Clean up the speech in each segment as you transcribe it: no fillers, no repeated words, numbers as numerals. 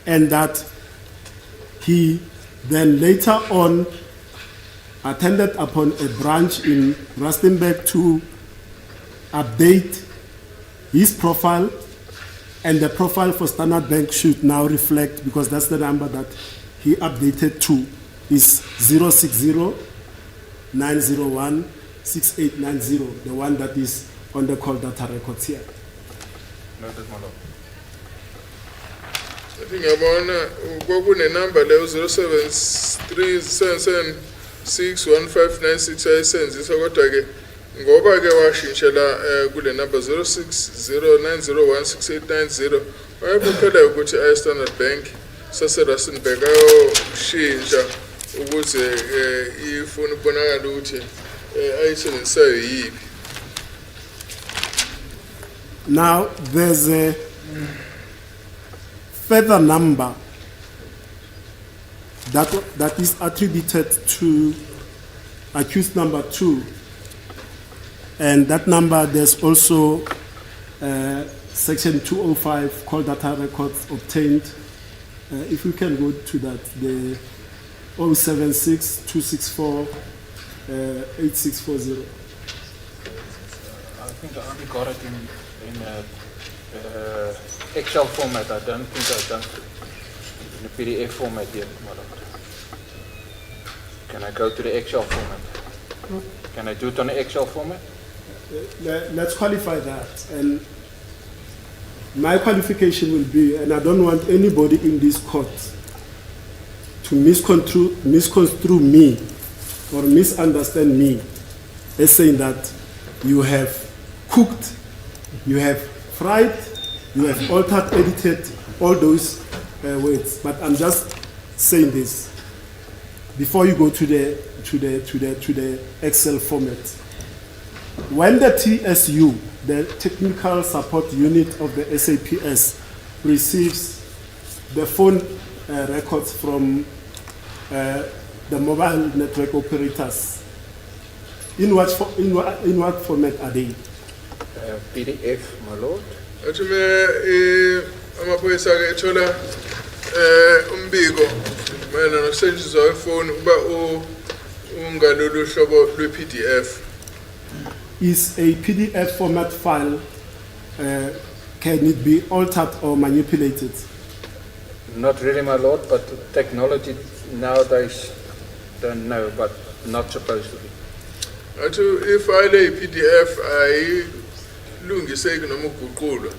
and that he then later on attended upon a branch in Rustenburg to update his profile, and the profile for Standard Bank should now reflect, because that's the number that he updated to, is 060-901-6890, the one that is on the call data records here. Noted, my lord. I think ngiyabona kwakune number leyo 0737761596 ayisenzisa, kodwa ke ngoba ke washintshela kule number 0609016890 wayebuphela ukuthi ay Standard Bank sase Rustenburg ayoshintsha ukuze ifuna ukubonakala ukuthi ayisebenzisayo yipi. Now there's a further number that is attributed to accused number 2, and that number there's also section 205 call data records obtained. If we can go to that, the 076-264-8640. I think I only got it in Excel format. I don't think I've done it in the PDF format yet, my lord. Can I go to the Excel format? Can I do it on the Excel format? Let's qualify that. And my qualification will be, and I don't want anybody in this court to misconstrue me or misunderstand me as saying that you have cooked, you have fried, you have altered, edited, all those words. But I'm just saying this before you go to the Excel format. When the TSU, the Technical Support Unit of the SAPS, receives the phone records from the mobile network operators, in what format are they? PDF, my lord. Athume amaphoyisa ke ethola umbiko mayelana nokusetshenziswa kwefoni uba ungalolu hlobo lwe-PDF. Is a PDF format file, can it be altered or manipulated? Not really, my lord, but technology nowadays don't know, but not supposed to be. Ifile ye-PDF ayilungiseki noma uguqulwe,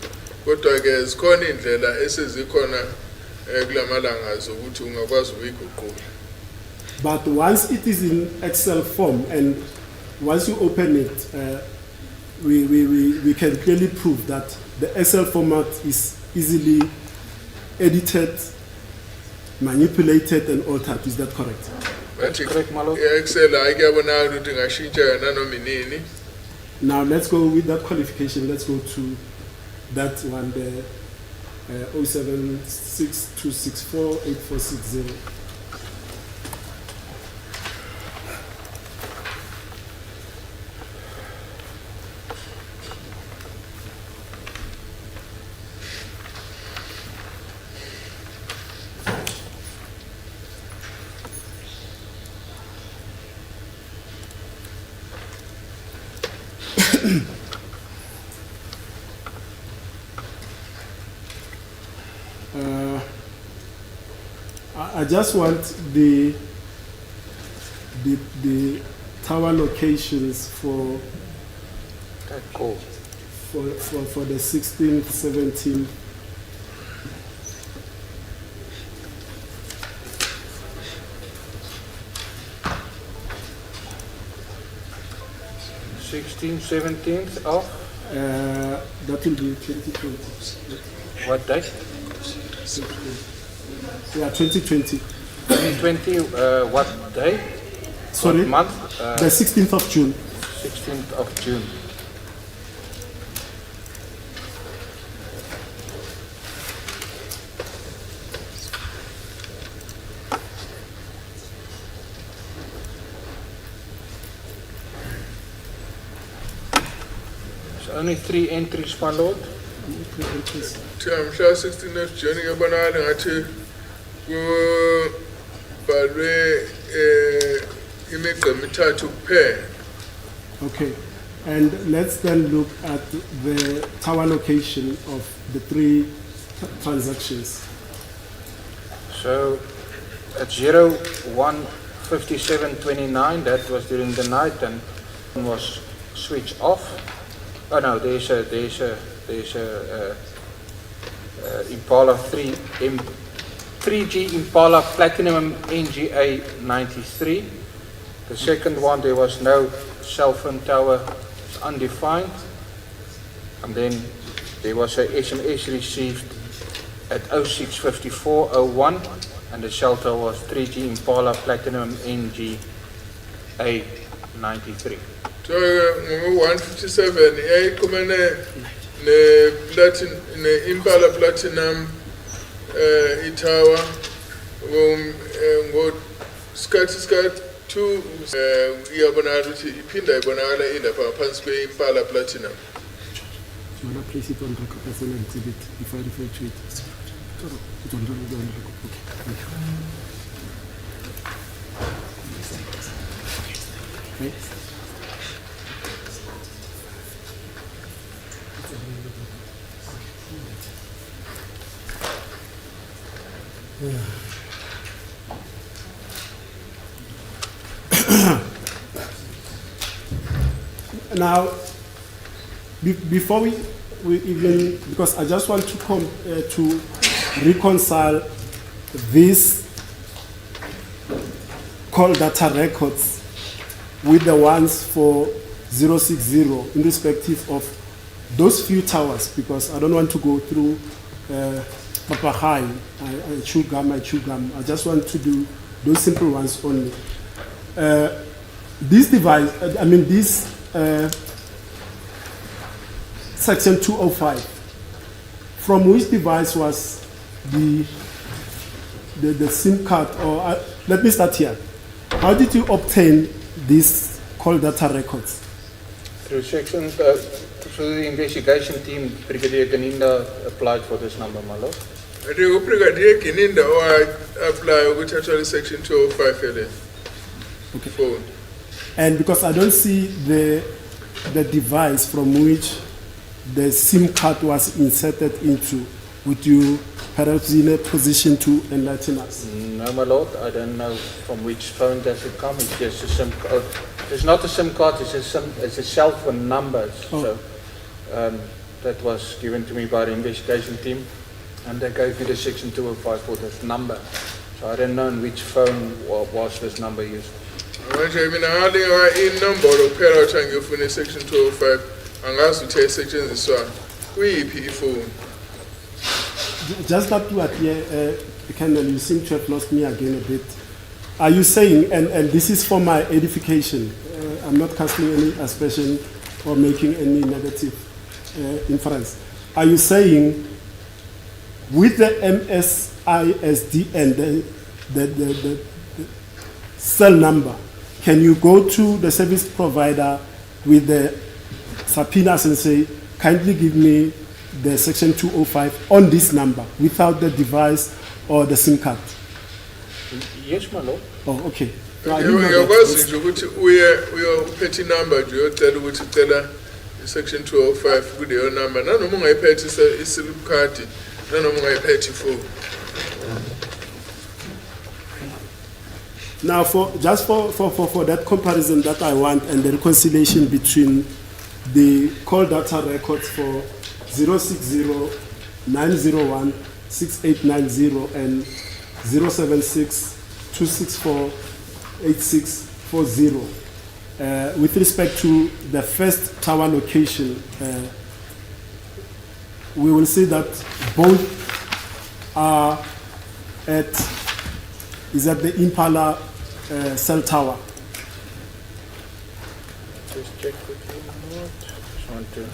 kodwa ke zikhona indlela esezikhona kulamalanga zokuthi ungakwazi ukuyiguqula. But once it is in Excel form and once you open it, we can clearly prove that the Excel format is easily edited, manipulated, and altered. Is that correct? That's correct, my lord. Excel ayikuyabonakala ukuthi ingashintsha yona noma inini. Now let's go with that qualification. Let's go to that one, the 076-264-8460. I just want the tower locations for Cool. for the 16th, 17th. th 17th of That will be 2020. what date? Yeah, 2020. 2020, what day? Sorry? What month? The 16th of June. 16th of June. There's only 3 entries, my lord. mhla 16 June ngiyabonakala ngathi kubhalwe imigqa emithathu kuphela. Okay, and let's then look at the tower location of the three transactions. So at 01:57:29, that was during the night and was switched off. Oh no, there's a Impala 3G Impala Platinum NGA 93. The second one, there was no cell phone tower, it's undefined. And then there was a SMS received at 06:54:01, and the cell tower was 3G Impala Platinum NGA 93. So 157 yayiqhumene ne Impala Platinum itower ngosikhathi 2 iyabonakala ukuthi iphinda ibonakala ilapha ngaphansi kwe-Impala Platinum. Do you want to place it on record as an exhibit if I refer to it? It's on record. Okay, thank you. Okay. Now, before we even, because I just want to reconcile these call data records with the ones for 060 in respective of those few towers, because I don't want to go through Papa High, I chew gum. I just want to do those simple ones only. This device, this section 205, from which device was the SIM card, or let me start here. How did you obtain these call data records? Through section, through the investigation team, Brigadier Ganinda applied for this number, my lord. Brigadier Ganinda apply which actually section 205 LA. Okay. Phone. And because I don't see the device from which the SIM card was inserted into, would you perhaps be in a position to enlighten us? No, my lord, I don't know from which phone does it come. It's just a SIM card. It's not a SIM card, it's a cell phone number. Oh. So that was given to me by the investigation team, and they gave me the section 205 for this number. So I don't know in which phone was this number used. Manje mina ngalinga inombolo kuphela wathi ngiyofuna section 205 angazi ukuthi esetshenziswa kuyiphi ifoni. Just that you are here, Colonel, you seem to have lost me again a bit. Are you saying, and this is for my edification, I'm not casting any aspersion or making any negative inference. Are you saying with the MSISD and the cell number, can you go to the service provider with the subpoenas and say, kindly give me the section 205 on this number without the device or the SIM card? Yes, my lord. Oh, okay. Uyakwazi nje ukuthi uphethe inumber nje uyocela ukuthi ucela section 205 kuleyo number nanoma ungayiphethe iSIM card nanoma ungayiphethe ifoni. Now, for that comparison that I want and the reconciliation between the call data records for 060-901-6890 and 076-264-8640, with respect to the first tower location, we will see that both are at the Impala cell tower. Just check quickly, my lord. Just want to.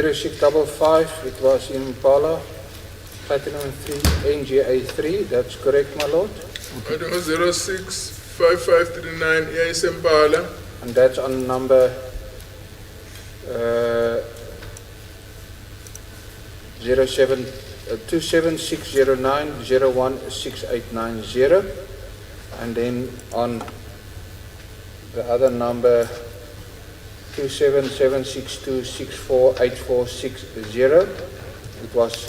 0655, it was in Impala, Platinum 3, NGA3, that's correct, my lord. It was 065539 Impala. And that's on number 27609016890, and then on the other number 27762648460, it was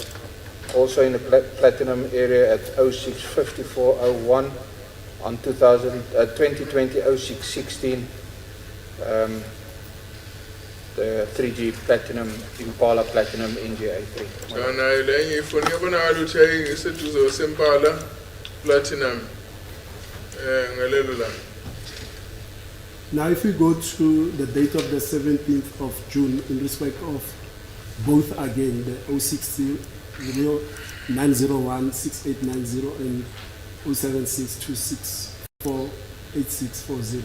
also in the platinum area at 065401 on 2020 0616. The 3G Platinum Impala Platinum NGA3. Jana ile ifoni yabona aluthe iseduzo sempala platinum ngalelo la. Now, if we go to the date of the 17th of June in respect of both again, the 060 901 6890 and 076 264 8640.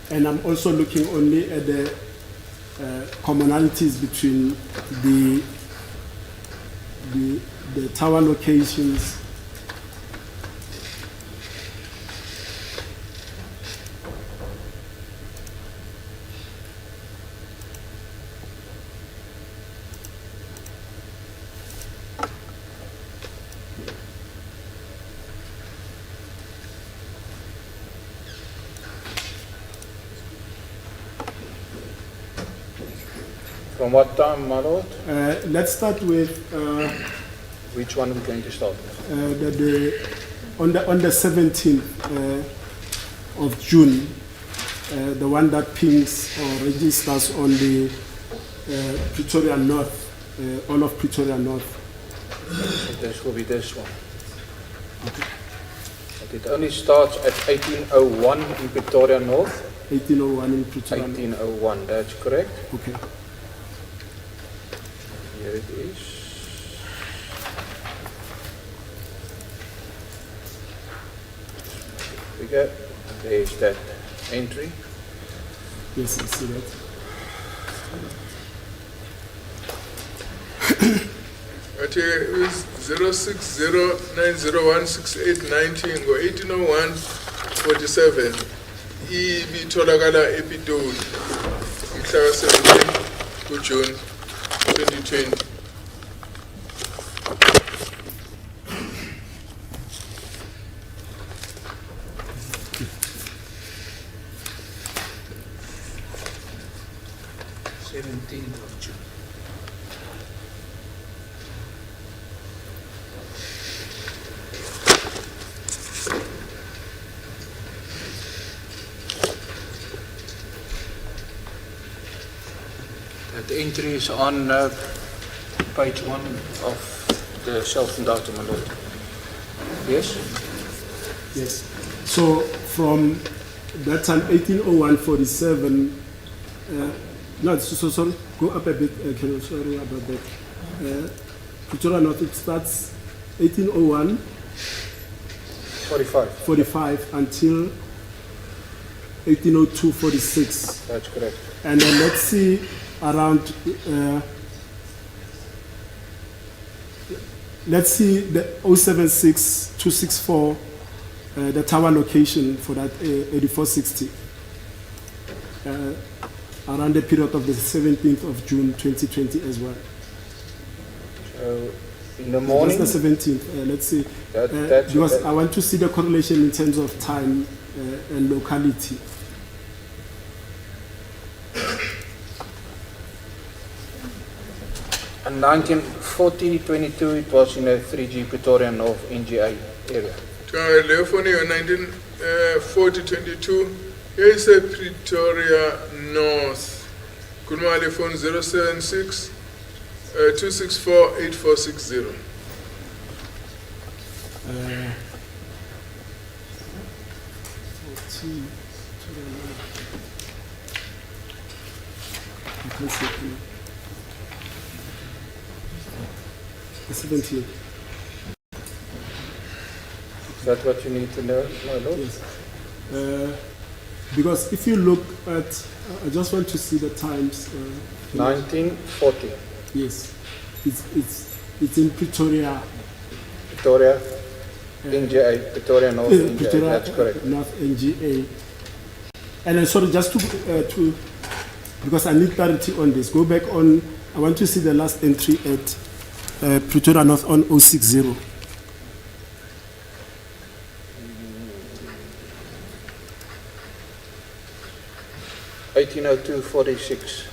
And I'm also looking only at the commonalities between the tower locations From what time, my lord? let's start with Which one are we going to start with? on the 17th of June, the one that pings or registers on the Pretoria North, all of Pretoria North. This will be this one. But it only starts at 1801 in Pretoria North. 1801 in Pretoria North. 1801, that's correct. Okay. Here it is. We go. There's that entry. Yes, I see that. Ati 0609016890 ngo-1801-47 ibitholakala ePitoli umhla ka-17 kuJune 2020. The entry is on page 1 of the self-indicted, my lord. Yes? Yes. So from that time, 1801-47, no, so sorry, go up a bit, sorry about that. Pretoria North, it starts 1801 45. Until 1802-46. That's correct. And then let's see around, let's see the 076-264, the tower location for that 8460. Around the period of the 17th of June 2020 as well. So in the morning? Just the 17th, let's see. That's because okay. I want to see the correlation in terms of time and locality. In 1940-22, it was in the 3G Pretoria North NGA area. Le phone yo 1940-22 is a Pretoria North. Kulma le phone 076 264 8460. can't see it here. The 17th. Is that what you need to know, my lord? Yes. Because if you look at, I just want to see the times. 1940. Yes, it's in Pretoria. Pretoria, NGA, Pretoria North NGA, Pretoria, that's correct. North NGA. And sorry, just to because I need clarity on this. Go back on. I want to see the last entry at Pretoria North on 060. (1802-46).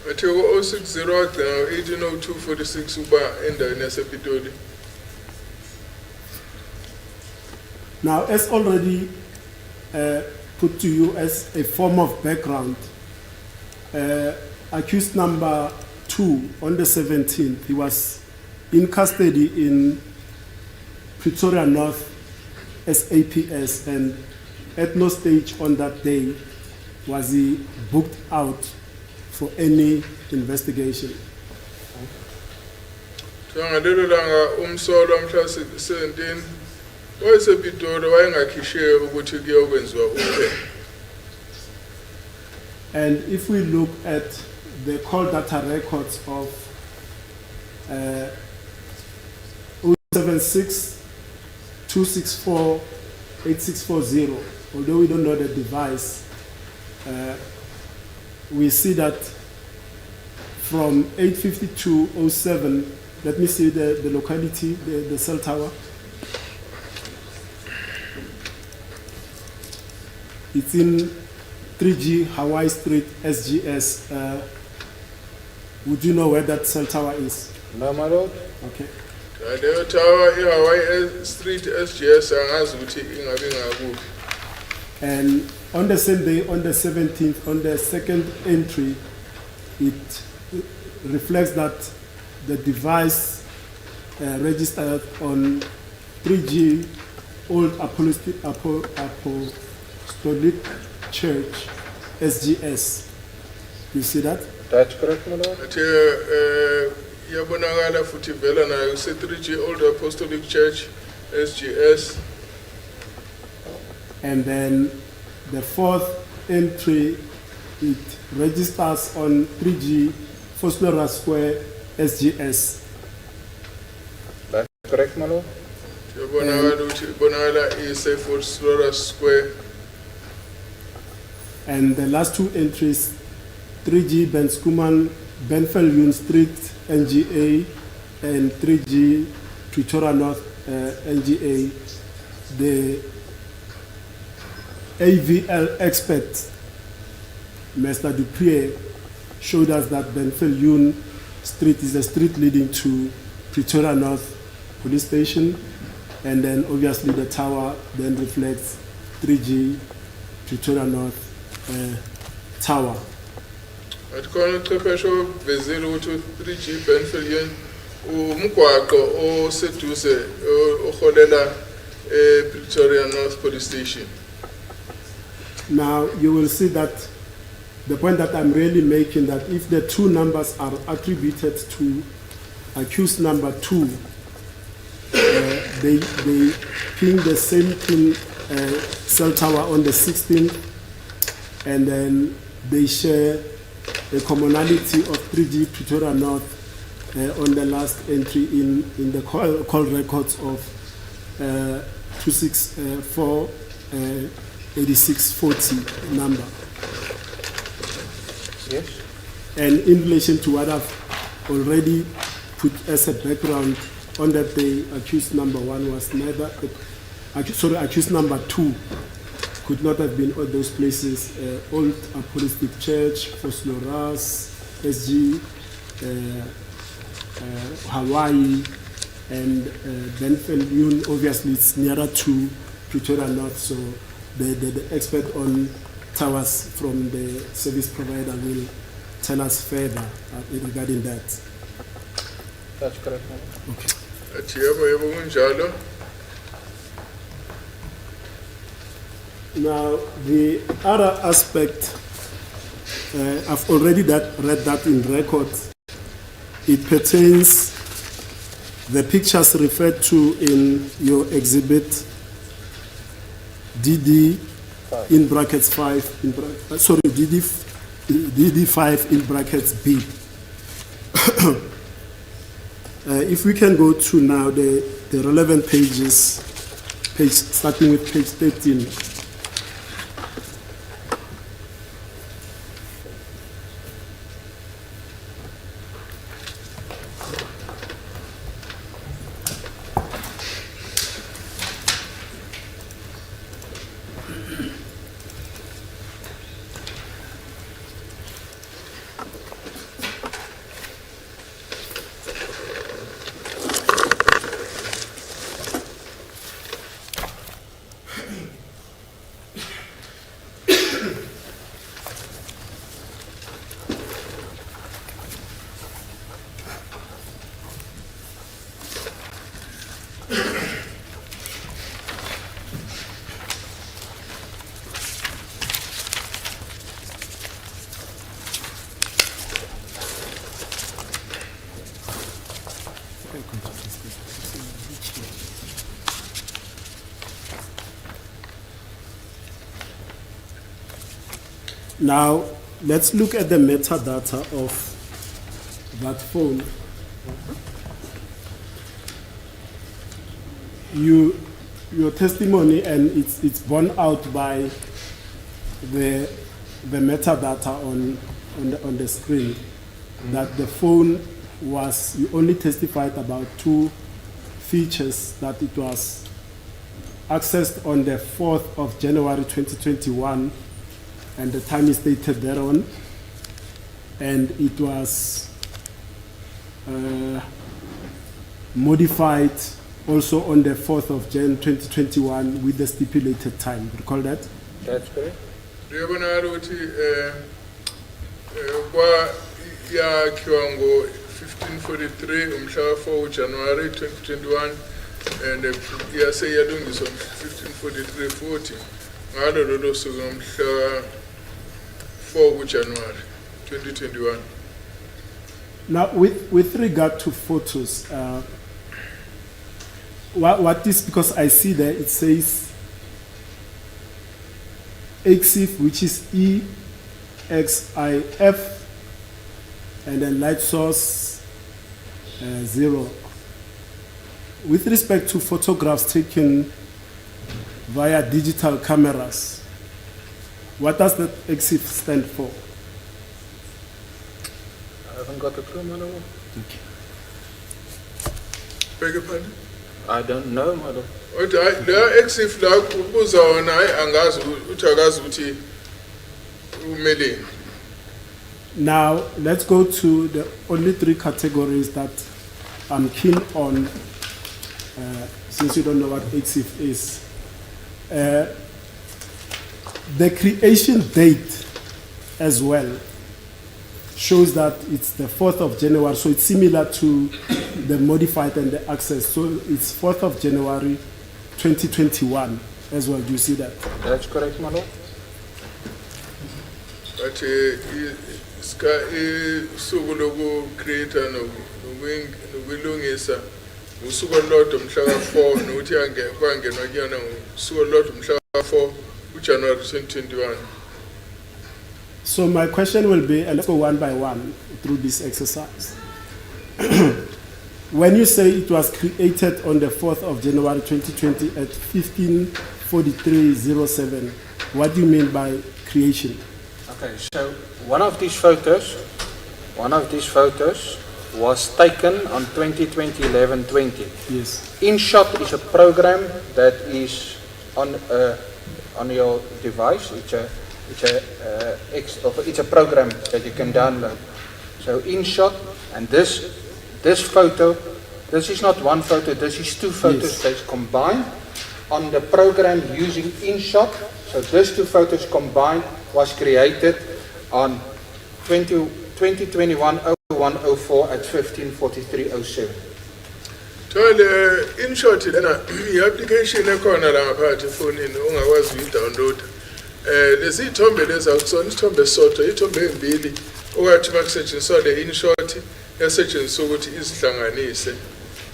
Athi 060 1802-46 uba endaweni yasePitoli. Now, as already put to you as a form of background, accused number 2 on the 17th, he was in custody in Pretoria North SAPS, and at no stage on that day was he booked out for any investigation. Ngalelo langa umsolo mhla 17 wayesePitoli wayengakhishiwe ukuthi kuyokwenziwa uphe. And if we look at the call data records of 076 264 8640, although we don't know the device, we see that from 85207, let me see the locality, the cell tower. It's in 3G Hawaii Street SGS. Would you know where that cell tower is? No, my lord. Okay. Leyo tower eHawaii Street SGS angazi ukuthi ingabe ngakuphi. And on the same day, on the 17th, on the second entry, it reflects that the device registered on 3G Old Apostolic Church SGS. You see that? That's correct, my lord. Athi yabonakala futhi vela nayo se3G Old Apostolic Church SGS. And then the fourth entry, it registers on 3G Foslora Square SGS. That's correct, my lord. Yabonakala ukuthi bonakala iseFoslora Square. And the last two entries, 3G Ben Skuman, Benfeldune Street NGA, and 3G Pretoria North NGA. The AVL expert, Mr. Duprier, showed us that Benfeldune Street is a street leading to Pretoria North Police Station, and then obviously the tower then reflects 3G Pretoria North Tower. Athi khona uChwepheshe ovezile ukuthi 3G Benfeldune umgwaqo oseduze oholela Pretoria North Police Station. Now you will see that the point that I'm really making, that if the two numbers are attributed to accused number 2, they ping the same pin cell tower on the 16th, and then they share a commonality of 3G Pretoria North on the last entry in the call records of 264 8640 number. Yes. And in relation to what I've already put as a background, on that day, accused number 1 was neither, accused number 2 could not have been all those places, Old Apostolic Church, Fosloras, SG, Hawaii, and Benfeldune. Obviously it's nearer to Pretoria North, so the expert on towers from the service provider will tell us further regarding that. That's correct, my lord. Now, the other aspect, I've already read that in records. It pertains the pictures referred to in your exhibit DD in brackets 5, DD5 in brackets B. If we can go to now the relevant pages, starting with page 13. Now, let's look at the metadata of that phone. Your testimony, and it's borne out by the metadata on the screen, that the phone was, you only testified about 2 features, that it was accessed on the 4th of January 2021, and the time is stated thereon, and it was modified also on the 4th of Jan 2021 with the stipulated time. Recall that? That's correct. Do you have kwa ya kiwango 1543 umhlaka 4 January 2021 and ya say yalungiswa 1543-40 ngalo lolo suku umhlaka 4 January 2021. Now, with regard to photos, what is, because I see there it says EXIF, which is EXIF, and then light source 0. With respect to photographs taken via digital cameras, what does that EXIF stand for? I haven't got a clue, madam. Okay. Beg your pardon? I don't know, madam. The EXIF la kubuza wona angazi utakazi uthi umele. Now, let's go to the only 3 categories that I'm keen on, since you don't know what EXIF is. The creation date as well shows that it's the 4th of January, so it's similar to the modified and the access. So it's 4th of January 2021 as well. Do you see that? That's correct, madam. But usuku loku creator nokulungisa usuku olodwa umhlaka 4 nokuthi kwangenwa kuyona usuku olodwa umhlaka 4 January 2021. So my question will be, and let's go one by one through this exercise. When you say it was created on the 4th of January 2020 at 15:43:07, what do you mean by creation? Okay, so one of these photos was taken on 2020-11-20. Yes. InShot is a program that is on your device. It's a program that you can download. So InShot, and this photo, this is not one photo, this is 2 photos that's combined on the program using InShot. So these 2 photos combined was created on 2021-01-04 at 15:43:07. In short, i-application ekhona la ngaphakathi efonini ongakwazi uyi-download. Lezi ithombe lezi akusona isithombe sodwa, ithombe ezimbili okwathi makusetshenziswa le in-short yasetshenziswa ukuthi izihlanganise.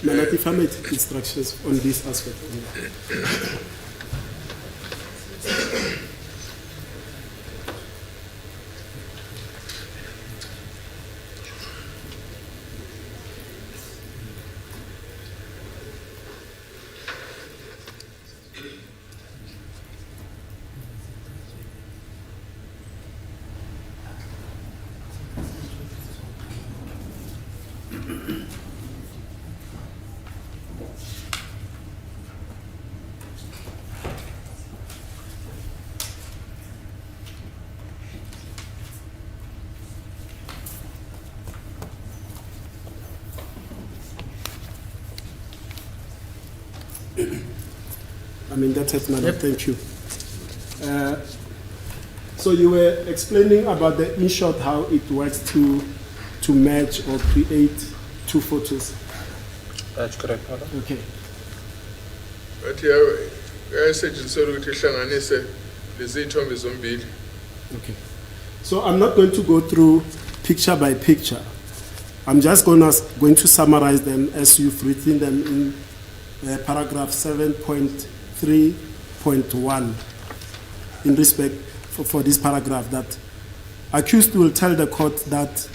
Malot, if I may take instructions on this aspect. I mean, that's it, Malot. Thank you. So you were explaining about the InShot, how it works to match or create two photos. That's correct, Malot. Okay. But yasetshenziswa ukuthi ihlanganise lezi ithombe zombili. Okay. So I'm not going to go through picture by picture. I'm just going to summarize them as you've written them in paragraph 7.3.1 in respect for this paragraph, that accused will tell the court that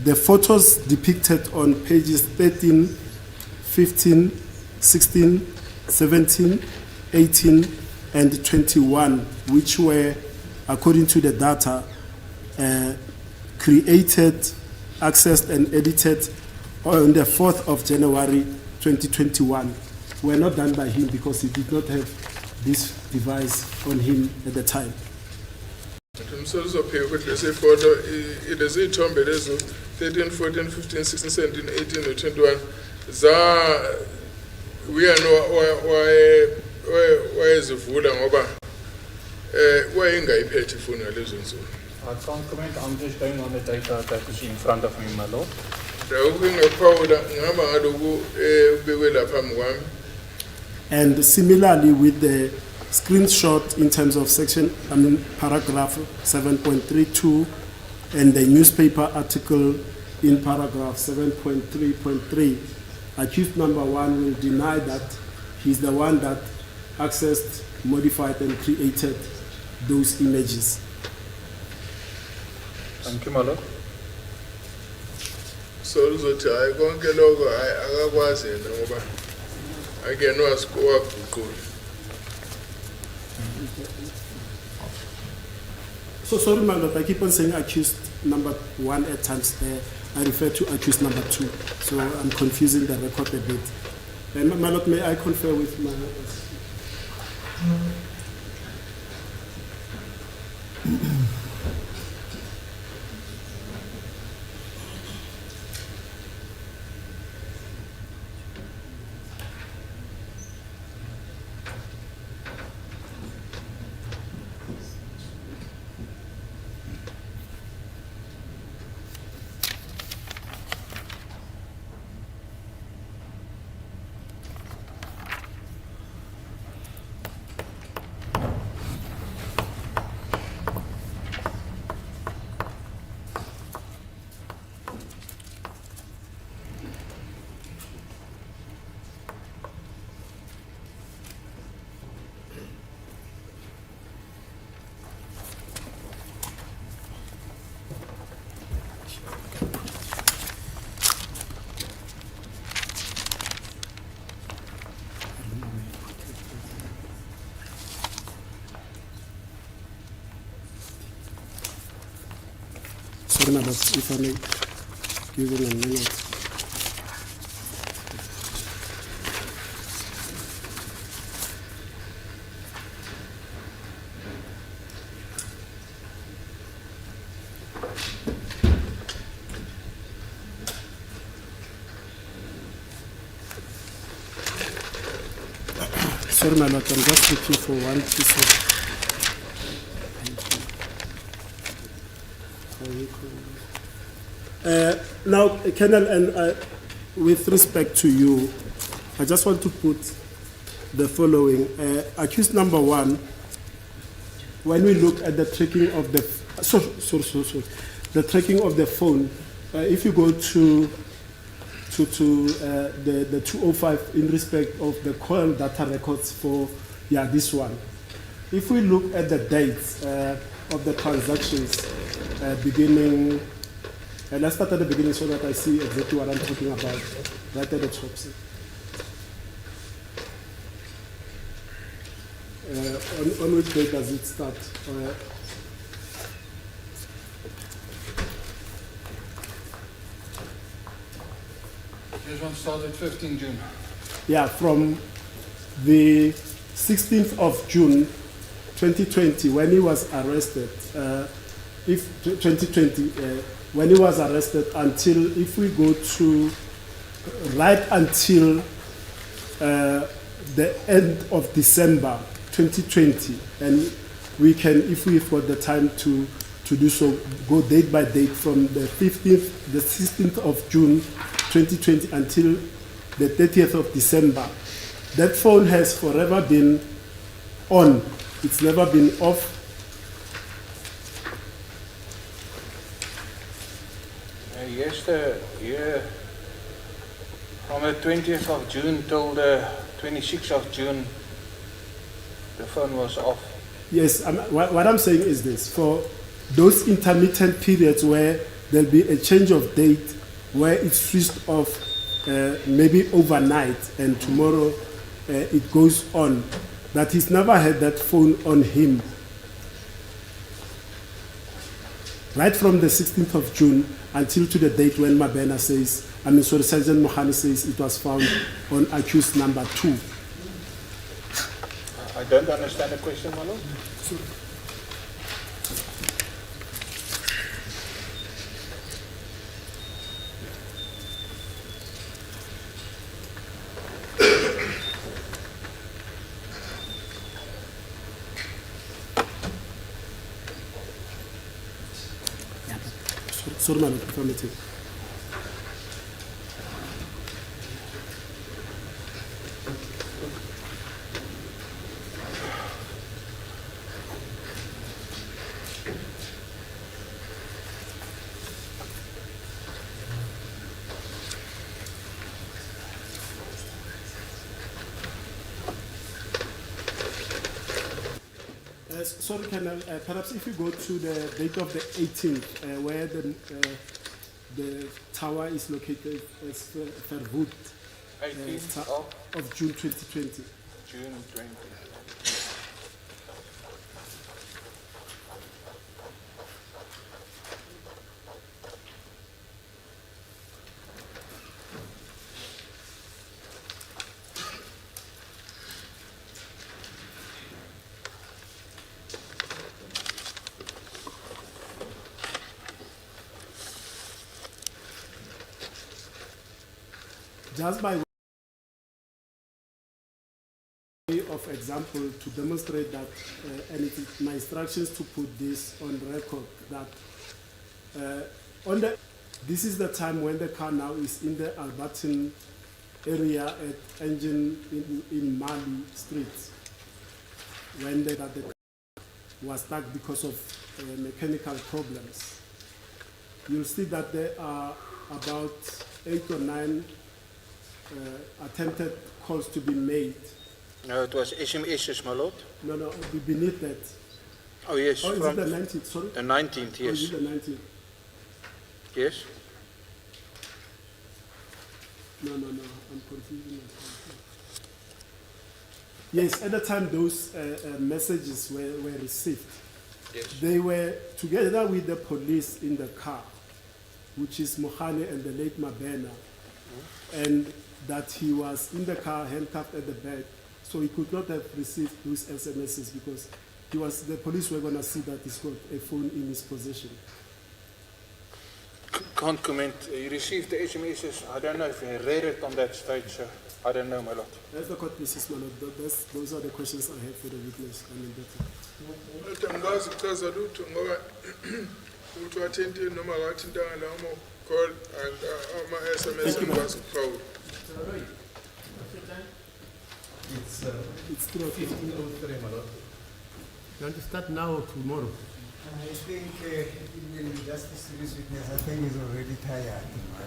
the photos depicted on pages 13, 15, 16, 17, 18, and 21, which were, according to the data, created, accessed, and edited on the 4th of January 2021, were not done by him because he did not have this device on him at the time. Umsoluzo ukuthi lesi photo lezi ithombe lezo 13, 14, 15, 16, 17, 18 no 21 za wayezivula ngoba wayengayiphethe ifoni ngalezo nsuku. I can't comment. I'm just going on the data that is in front of me, my lord. And similarly with the screenshot in terms of paragraph 7.32 and the newspaper article in paragraph 7.3.3, accused number 1 will deny that he's the one that accessed, modified, and created those images. Thank you, my lord. So uzothi hayi konke lokho akakwazi yena ngoba akenwa sikowa kuqulu. So sorry, my lord, I keep on saying accused number 1 at times there. I refer to accused number 2. So I'm confusing the record a bit. And my lord, may I confer with my... Sorry, my lord, if I may give him a minute. Sorry, my lord, I'm just looking for one piece of... Now, Colonel, and with respect to you, I just want to put the following. Accused number 1, when we look at the tracking of the the tracking of the phone, if you go to the 205 in respect of the call data records for this one. If we look at the dates of the transactions beginning, let's start at the beginning so that I see exactly what I'm talking about right at the top. On which date does it start? This one started 15 June. Yeah, from the 16th of June 2020 when he was arrested, when he was arrested until, if we go to right until the end of December 2020, and we can, if we've got the time to do so, go date by date from the 16th of June 2020 until the 30th of December. That phone has forever been on. It's never been off. Yes, from the 20th of June till the 26th of June, the phone was off. Yes, what I'm saying is this: for those intermittent periods where there'll be a change of date, where it's switched off, maybe overnight, and tomorrow it goes on, that he's never had that phone on him. Right from the 16th of June until to the date when Mabena says, Sergeant Mohani says it was found on accused number 2. I don't understand the question, my lord. Sorry, my lord, affirmative. Sorry, Colonel, perhaps if you go to the date of the 18th, where the tower is located as Verwoerd, 18th of June 2020. June 20. Just by way of example, to demonstrate that, and it is my instructions to put this on record, that this is the time when the car now is in the Alberton area at Engine in Mali Street, when the car was stuck because of mechanical problems. You'll see that there are about 8 or 9 attempted calls to be made. No, it was SMS's, my lord. No, beneath that. Oh, yes. Oh, is it the 19th? Sorry? The 19th, yes. Oh, is it the 19th? Yes. No, I'm confusing myself. Yes, at the time those messages were received, Yes. they were together with the police in the car, which is Mohane and the late Mabena, and that he was in the car handcuffed at the back, so he could not have received those SMSs because the police were going to see that he's got a phone in his possession. Can't comment. You received the SMSs. I don't know if you read it on that stage, so I don't know, my lord. As the court pleases, my lord, those are the questions I have for the witness. Angazi kuchaza lutho ngoba ukuthi wathintile noma akathintanga lawo call and ama SMS ngikwazi ukuphawula. It's 15:03, my lord. You want to start now or tomorrow? I think even just the serious witness, I think he's already tired.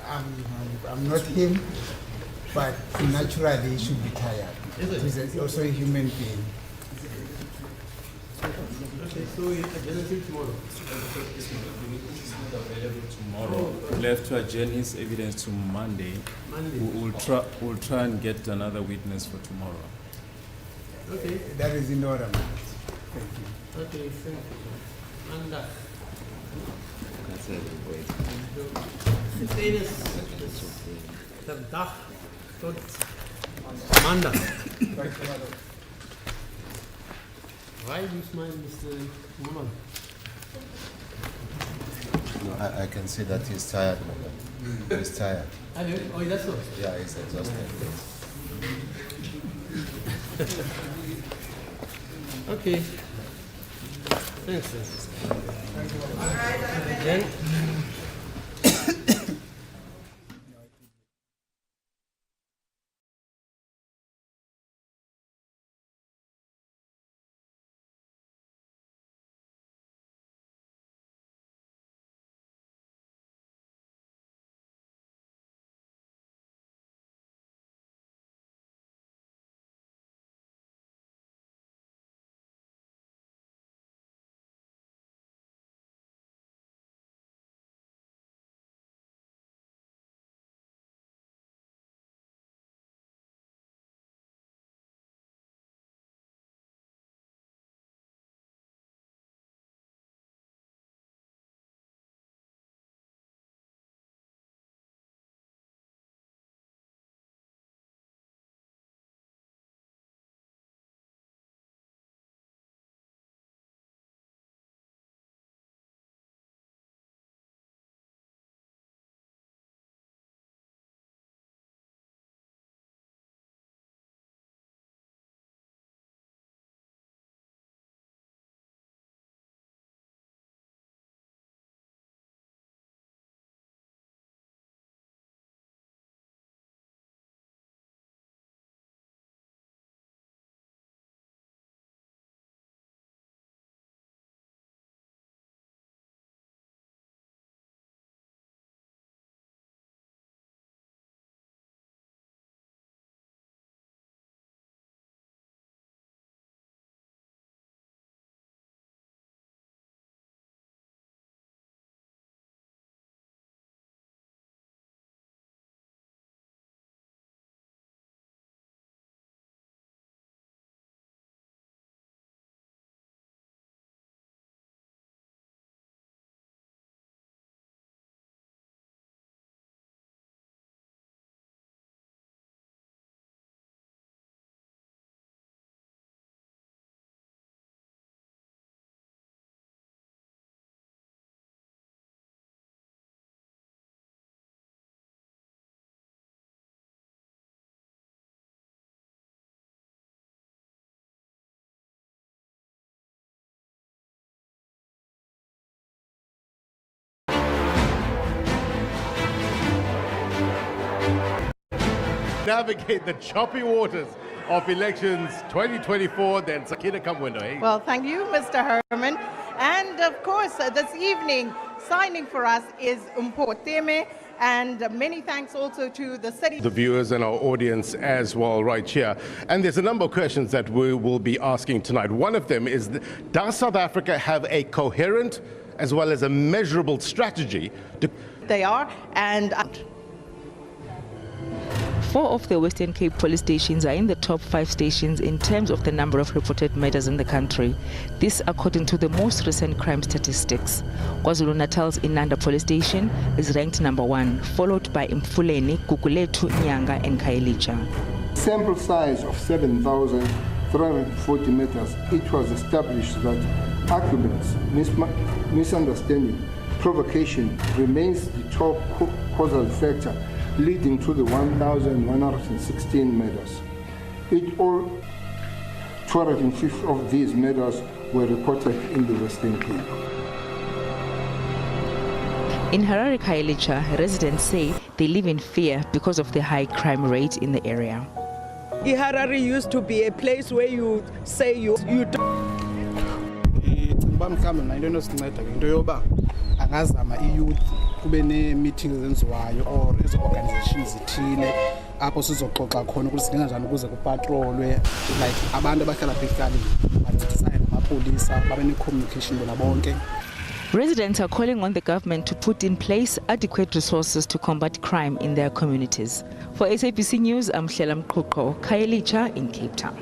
I'm not him, but naturally he should be tired. He's also a human being. Okay, so adjourn tomorrow. Tomorrow, we'll have to adjourn his evidence to Monday. We'll try and get another witness for tomorrow. Okay. That is in order. Thank you. Okay, thank you. And dit is de dag tot maandag. Why you smile, Mr. Woman? No, I can see that he's tired, madam. He's tired. Oh, that's so? Yeah, he's exhausted. Okay. Thanks, sir. Then, navigate the choppy waters of elections 2024. Then Sakina Kamwendo, eh? Well, thank you, Mr. Herman. And of course, this evening, signing for us is Mpoteme. And many thanks also to the city. The viewers and our audience as well right here. And there's a number of questions that we will be asking tonight. One of them is, does South Africa have a coherent as well as a measurable strategy to... They are, and... 4 of the Western Cape police stations are in the top 5 stations in terms of the number of reported murders in the country. This according to the most recent crime statistics. KwaZulu-Natal's Inanda police station is ranked number 1, followed by Mfuleni, Gugulethu, Nyanga and Khayelitsha. Sample size of 7,340 meters, it was established that arguments, misunderstanding, provocation remains the top causal factor leading to the 1,116 murders. All 250 of these murders were reported in the Western Cape. In Harare, Khayelitsha, residents say they live in fear because of the high crime rate in the area. Harare used to be a place where you say you don't. Uba mhlawumbe nento enosinceda ke into yoba angazama i-youth kube nee-meetings ezenziwayo or ezi-organizations zithile apho sizoxoxa khona ukuthi silinga njani ukuze kupatrolwe like abantu abahlala apha ekuhlaleni bancedisane namapolisa babe ne-communication bona bonke. Residents are calling on the government to put in place adequate resources to combat crime in their communities. For SABC News, I'm Hlela Mqhuqo, Khayelitsha in Cape Town.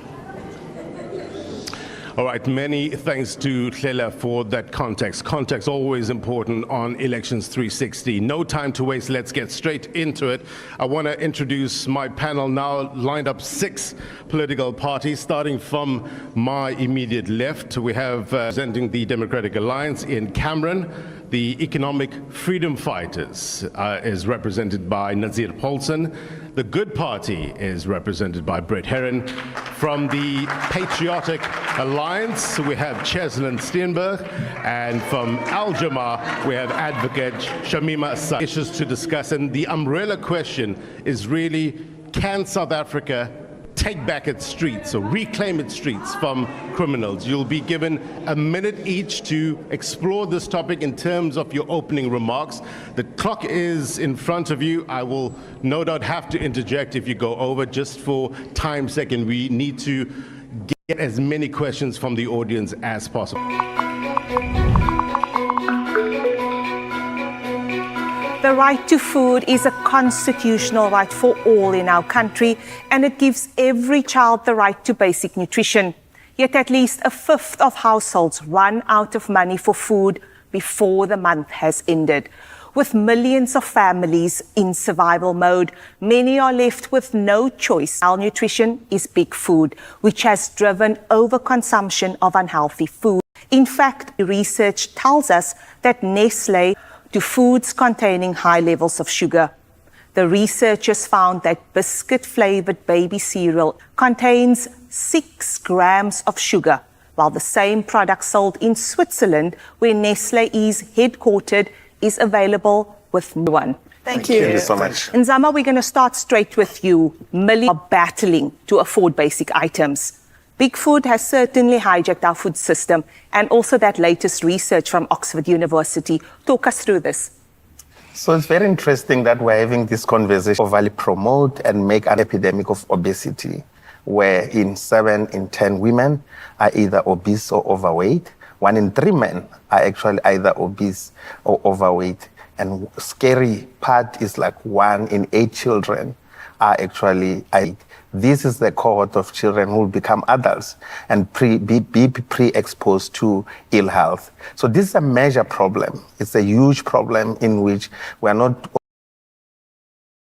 All right, many thanks to Hlela for that context. Context always important on Elections 360. No time to waste, let's get straight into it. I want to introduce my panel now, lined up 6 political parties, starting from my immediate left. We have representing the Democratic Alliance in Cameron. The Economic Freedom Fighters is represented by Nazir Paulson. The Good Party is represented by Brett Herron. From the Patriotic Alliance, we have Cheslin Steenberg. And from Al Jamar, we have Advocate Shamima Sa. Issues to discuss, and the umbrella question is really, can South Africa take back its streets or reclaim its streets from criminals? You'll be given a minute each to explore this topic in terms of your opening remarks. The clock is in front of you. I will no doubt have to interject if you go over, just for time's sake, and we need to get as many questions from the audience as possible. The right to food is a constitutional right for all in our country, and it gives every child the right to basic nutrition. Yet at least a fifth of households run out of money for food before the month has ended. With millions of families in survival mode, many are left with no choice. Malnutrition is big food, which has driven overconsumption of unhealthy food. In fact, research tells us that Nestlé to foods containing high levels of sugar. The researchers found that biscuit-flavored baby cereal contains 6 grams of sugar, while the same product sold in Switzerland, where Nestlé is headquartered, is available with no one. Thank you so much. Nzama, we're going to start straight with you. Millions are battling to afford basic items. Big food has certainly hijacked our food system, and also that latest research from Oxford University. Talk us through this. So it's very interesting that we're having this conversation to overly promote and make an epidemic of obesity, where 7 in 10 women are either obese or overweight. 1 in 3 men are actually either obese or overweight. And scary part is like 1 in 8 children are actually overweight. This is the cohort of children who will become adults and be pre-exposed to ill health. So this is a major problem. It's a huge problem in which we are not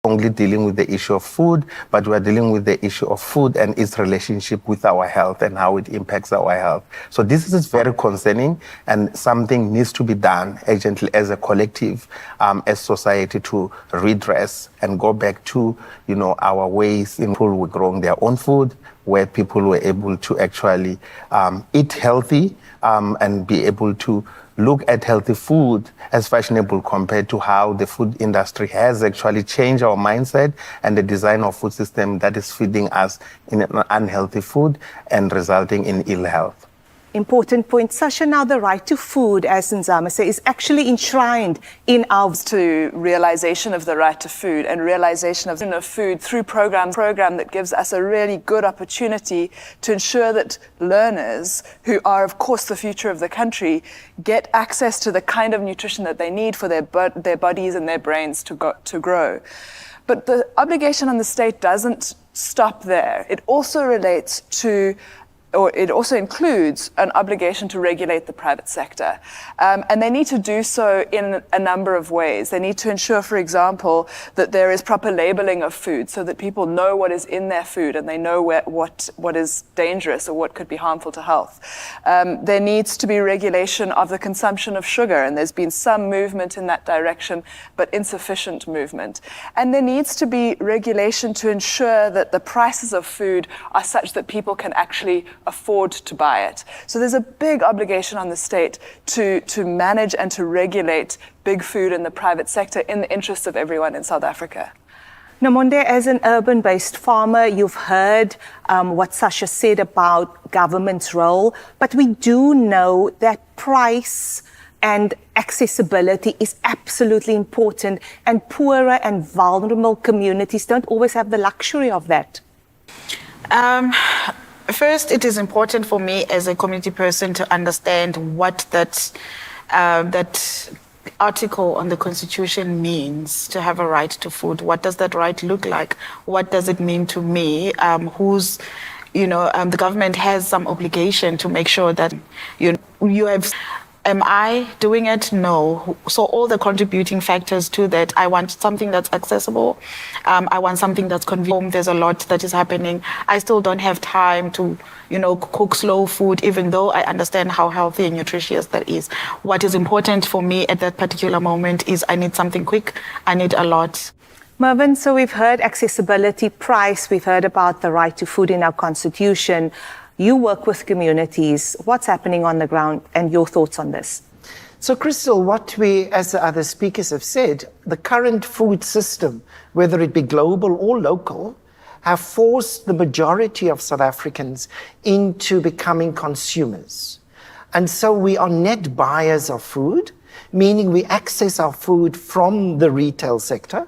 only dealing with the issue of food, but we're dealing with the issue of food and its relationship with our health and how it impacts our health. So this is very concerning, and something needs to be done urgently as a collective, as society, to redress and go back to, our ways in people were growing their own food, where people were able to actually eat healthy and be able to look at healthy food as fashionable compared to how the food industry has actually changed our mindset and the design of food system that is feeding us in an unhealthy food and resulting in ill health. Important point. Sasha, now the right to food, as Nzama said, is actually enshrined in our... To realization of the right to food and realization of food through program that gives us a really good opportunity to ensure that learners, who are of course the future of the country, get access to the kind of nutrition that they need for their bodies and their brains to grow. But the obligation on the state doesn't stop there. It also relates to, or it also includes, an obligation to regulate the private sector. And they need to do so in a number of ways. They need to ensure, for example, that there is proper labeling of food so that people know what is in their food and they know what is dangerous or what could be harmful to health. There needs to be regulation of the consumption of sugar, and there's been some movement in that direction, but insufficient movement. And there needs to be regulation to ensure that the prices of food are such that people can actually afford to buy it. So there's a big obligation on the state to manage and to regulate big food in the private sector in the interest of everyone in South Africa. Namonde, as an urban-based farmer, you've heard what Sasha said about government's role, but we do know that price and accessibility is absolutely important, and poorer and vulnerable communities don't always have the luxury of that. First, it is important for me as a community person to understand what that article on the Constitution means, to have a right to food. What does that right look like? What does it mean to me? The government has some obligation to make sure that you have. Am I doing it? No. So all the contributing factors to that, I want something that's accessible. I want something that's convenient. There's a lot that is happening. I still don't have time to, cook slow food, even though I understand how healthy and nutritious that is. What is important for me at that particular moment is I need something quick. I need a lot. Mervyn, so we've heard accessibility, price. We've heard about the right to food in our Constitution. You work with communities. What's happening on the ground, and your thoughts on this? So, Crystal, what we, as the other speakers have said, the current food system, whether it be global or local, have forced the majority of South Africans into becoming consumers. And so we are net buyers of food, meaning we access our food from the retail sector.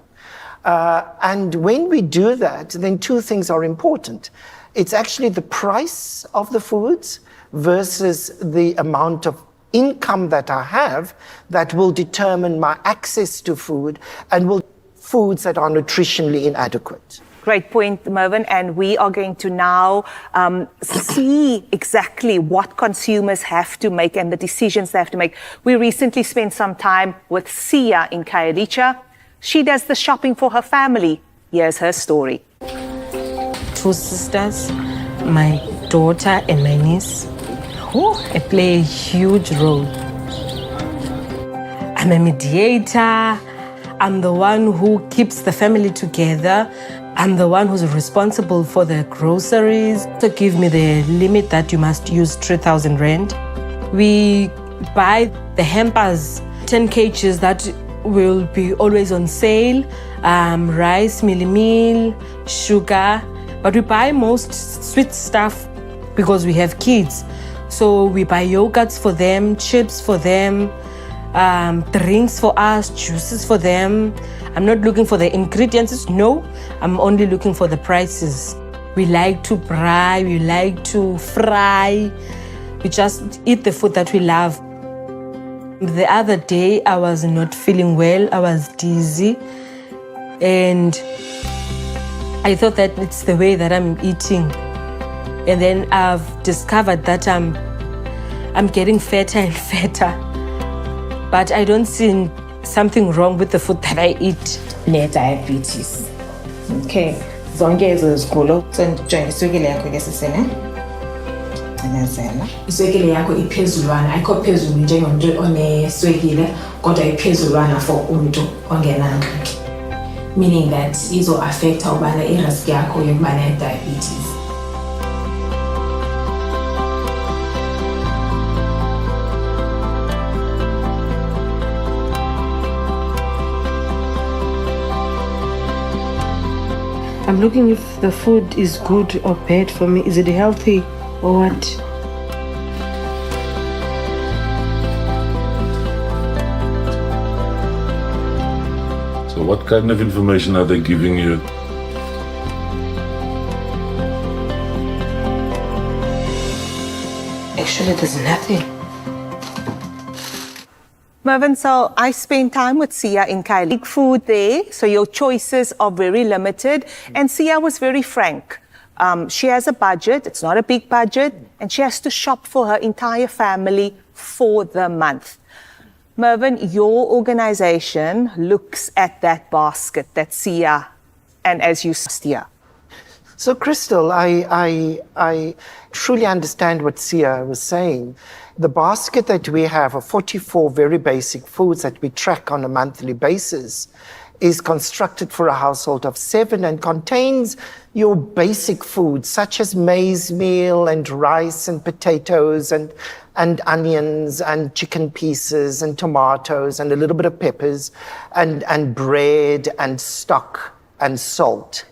And when we do that, then two things are important. It's actually the price of the foods versus the amount of income that I have that will determine my access to food and foods that are nutritionally inadequate. Great point, Mervyn. And we are going to now see exactly what consumers have to make and the decisions they have to make. We recently spent some time with Sia in Khayelitsha. She does the shopping for her family. Here's her story. 2 sisters, my daughter and my niece. I play a huge role. I'm a mediator. I'm the one who keeps the family together. I'm the one who's responsible for the groceries. So give me the limit that you must use 3,000 rand. We buy the hampers, 10 kgs that will be always on sale. Rice, meal, sugar. But we buy most sweet stuff because we have kids. So we buy yogurts for them, chips for them, drinks for us, juices for them. I'm not looking for the ingredients, no. I'm only looking for the prices. We like to fry, we like to fry. We just eat the food that we love. The other day, I was not feeling well. I was dizzy. And I thought that it's the way that I'm eating. And then I've discovered that I'm getting fatter and fatter. But I don't see something wrong with the food that I eat. Ne-diabetes. Okay. Zonke ezo zigulo sendijonge iswekile yakho ke sisene. Cinezela. Iswekile yakho iphezulwana, ayikho phezulu njengomntu oneswekile, kodwa iphezulwana for umuntu ongenangxaki. Meaning that izo affecta ubana i-risk yakho yokuba ne-diabetes. I'm looking if the food is good or bad for me. Is it healthy or what? So what kind of information are they giving you? Actually, there's nothing. Mervyn, so I spent time with Sia in Khayelitsha. Big food there, so your choices are very limited. And Sia was very frank. She has a budget, it's not a big budget, and she has to shop for her entire family for the month. Mervyn, your organization looks at that basket, that Sia, and as you steer. So, Crystal, I truly understand what Sia was saying. The basket that we have of 44 very basic foods that we track on a monthly basis is constructed for a household of 7 and contains your basic foods such as maize meal and rice and potatoes and onions and chicken pieces and tomatoes and a little bit of peppers and bread and stock and salt.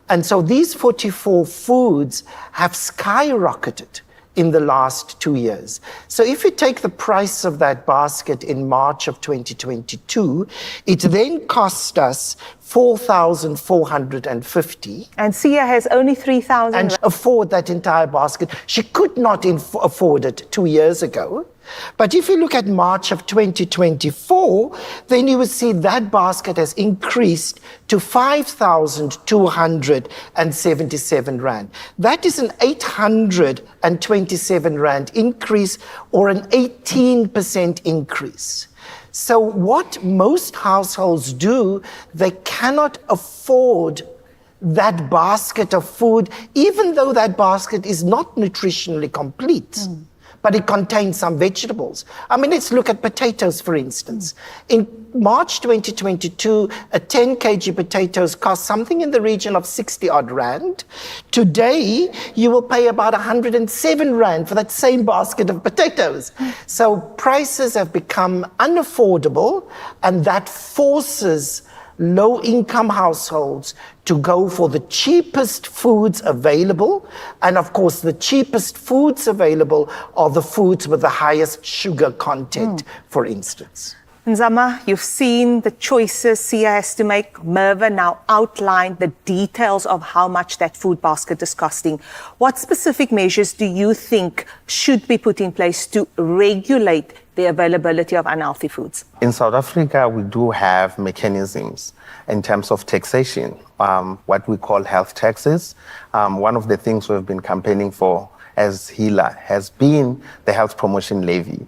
And so these 44 foods have skyrocketed in the last 2 years. So if you take the price of that basket in March of 2022, it then cost us 4,450. And Sia has only 3,000. And afford that entire basket. She could not afford it 2 years ago. But if you look at March of 2024, then you will see that basket has increased to 5,277 Rand. That is an 827 Rand increase, or an 18% increase. So what most households do, they cannot afford that basket of food, even though that basket is not nutritionally complete. But it contains some vegetables. I mean, let's look at potatoes, for instance. In March 2022, a 10 kg potatoes cost something in the region of 60 odd Rand. Today, you will pay about 107 Rand for that same basket of potatoes. So prices have become unaffordable, and that forces low-income households to go for the cheapest foods available. And of course, the cheapest foods available are the foods with the highest sugar content, for instance. Nzama, you've seen the choices Sia has to make. Merva now outlined the details of how much that food basket is costing. What specific measures do you think should be put in place to regulate the availability of unhealthy foods? In South Africa, we do have mechanisms in terms of taxation, what we call health taxes. One of the things we've been campaigning for as HEALA has been the health promotion levy.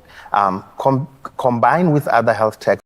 Combined with other health taxes,